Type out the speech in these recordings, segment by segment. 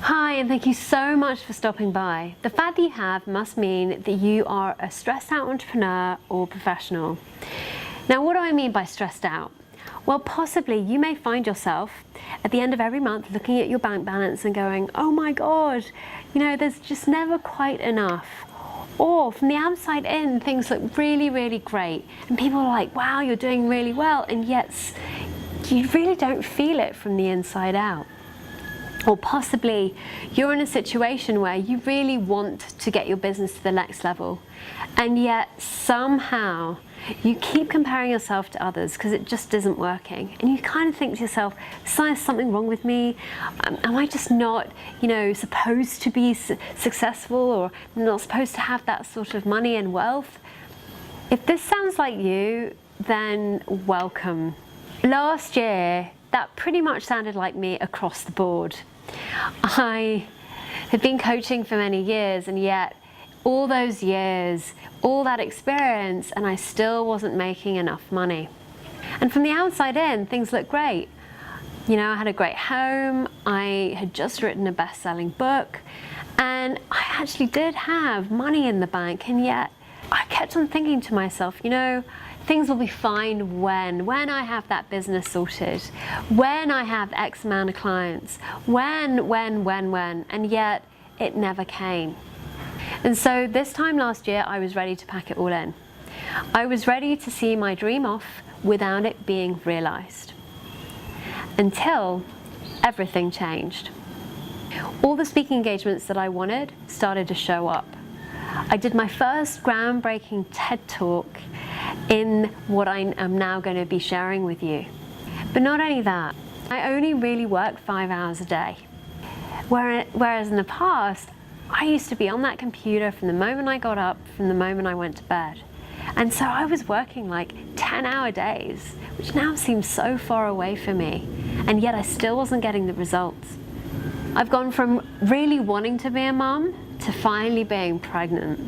Hi, and thank you so much for stopping by. The fact that you have must mean that you are a stressed out entrepreneur or professional. Now, what do I mean by stressed out? Well, possibly you may find yourself at the end of every month looking at your bank balance and going, oh my God, there's just never quite enough. Or from the outside in, things look really, really great. And people are like, wow, you're doing really well. And yet you really don't feel it from the inside out. Or possibly you're in a situation where you really want to get your business to the next level, and yet somehow you keep comparing yourself to others because it just isn't working. And you kind of think to yourself, is something wrong with me? Am I just not, supposed to be successful, or not supposed to have that sort of money and wealth? If this sounds like you, then welcome. Last year, that pretty much sounded like me across the board. I had been coaching for many years, and yet all those years, all that experience, and I still wasn't making enough money. And from the outside in, things looked great. I had a great home, I had just written a best-selling book, and I actually did have money in the bank, and yet I kept on thinking to myself, things will be fine when I have that business sorted, when I have X amount of clients, when, and yet it never came. And so this time last year, I was ready to pack it all in. I was ready to see my dream off without it being realized. Until everything changed. All the speaking engagements that I wanted started to show up. I did my first groundbreaking TED Talk in what I am now going to be sharing with you. But not only that, I only really worked 5 hours a day. Whereas in the past, I used to be on that computer from the moment I got up, from the moment I went to bed. And so I was working like 10-hour days, which now seems so far away for me. And yet I still wasn't getting the results. I've gone from really wanting to be a mom to finally being pregnant.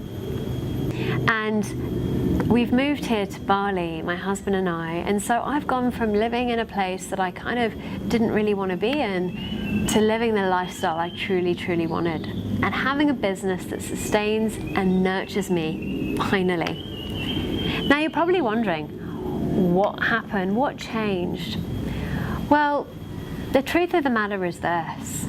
And we've moved here to Bali, my husband and I, and so I've gone from living in a place that I kind of didn't really want to be in to living the lifestyle I truly, truly wanted, and having a business that sustains and nurtures me, finally. Now you're probably wondering, what happened? What changed? Well, the truth of the matter is this.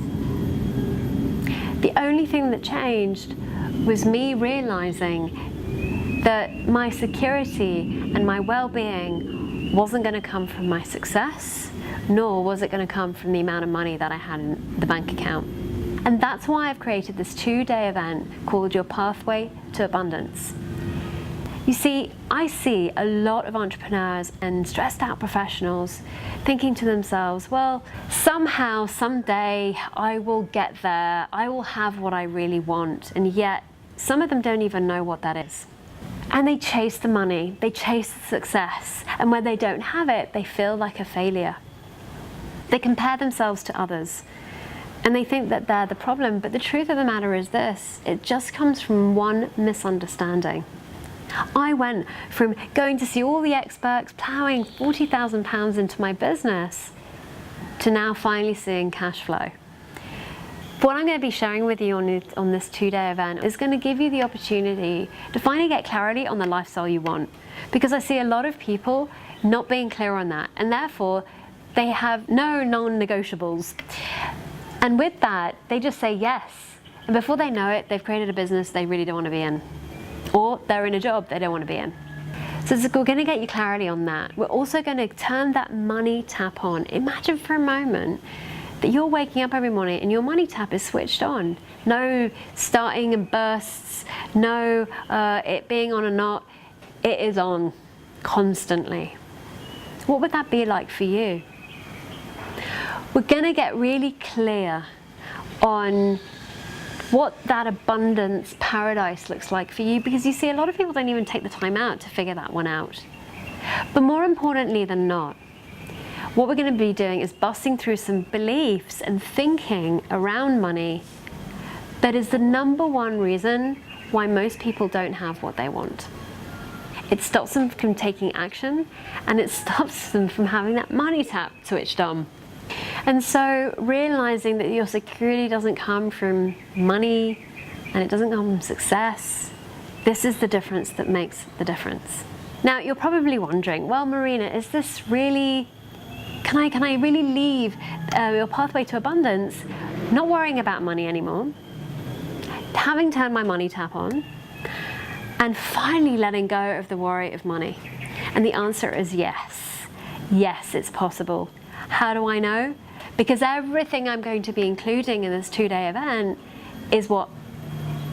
The only thing that changed was me realizing that my security and my well-being wasn't going to come from my success, nor was it going to come from the amount of money that I had in the bank account. And that's why I've created this 2-day event called Your Pathway to Abundance. You see, I see a lot of entrepreneurs and stressed out professionals thinking to themselves, well, somehow, someday, I will get there, I will have what I really want, and yet some of them don't even know what that is. And they chase the money, they chase the success, and when they don't have it, they feel like a failure. They compare themselves to others, and they think that they're the problem, but the truth of the matter is this, it just comes from one misunderstanding. I went from going to see all the experts, plowing £40,000 into my business, to now finally seeing cash flow. What I'm going to be sharing with you on this 2-day event is going to give you the opportunity to finally get clarity on the lifestyle you want. Because I see a lot of people not being clear on that, and therefore they have no non-negotiables. And with that, they just say yes. And before they know it, they've created a business they really don't want to be in. Or they're in a job they don't want to be in. So we're going to get you clarity on that. We're also going to turn that money tap on. Imagine for a moment that you're waking up every morning and your money tap is switched on. No starting and bursts, no it being on and not. It is on constantly. What would that be like for you? We're going to get really clear on what that abundance paradise looks like for you, because you see, a lot of people don't even take the time out to figure that one out. But more importantly than not, what we're going to be doing is busting through some beliefs and thinking around money that is the #1 reason why most people don't have what they want. It stops them from taking action, and it stops them from having that money tap switched on. And so realizing that your security doesn't come from money and it doesn't come from success, this is the difference that makes the difference. Now, you're probably wondering, well, Marina, is this really, can I really leave your pathway to abundance, not worrying about money anymore, having turned my money tap on, and finally letting go of the worry of money? And the answer is yes. Yes, it's possible. How do I know? Because everything I'm going to be including in this 2-day event is what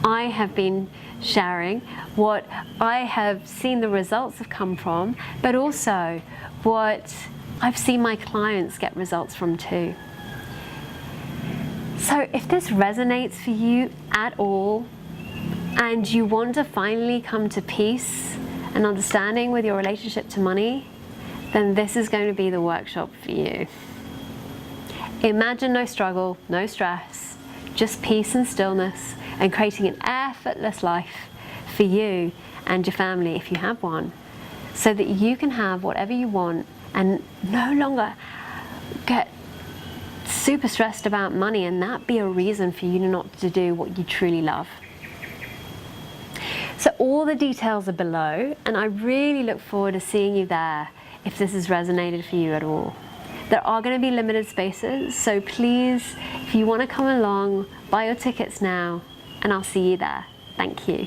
I have been sharing, what I have seen the results have come from, but also what I've seen my clients get results from too. So if this resonates for you at all, and you want to finally come to peace and understanding with your relationship to money, then this is going to be the workshop for you. Imagine no struggle, no stress, just peace and stillness, and creating an effortless life for you and your family if you have one, so that you can have whatever you want and no longer get super stressed about money and that be a reason for you not to do what you truly love. So all the details are below, and I really look forward to seeing you there if this has resonated for you at all. There are going to be limited spaces, so please, if you want to come along, buy your tickets now, and I'll see you there. Thank you.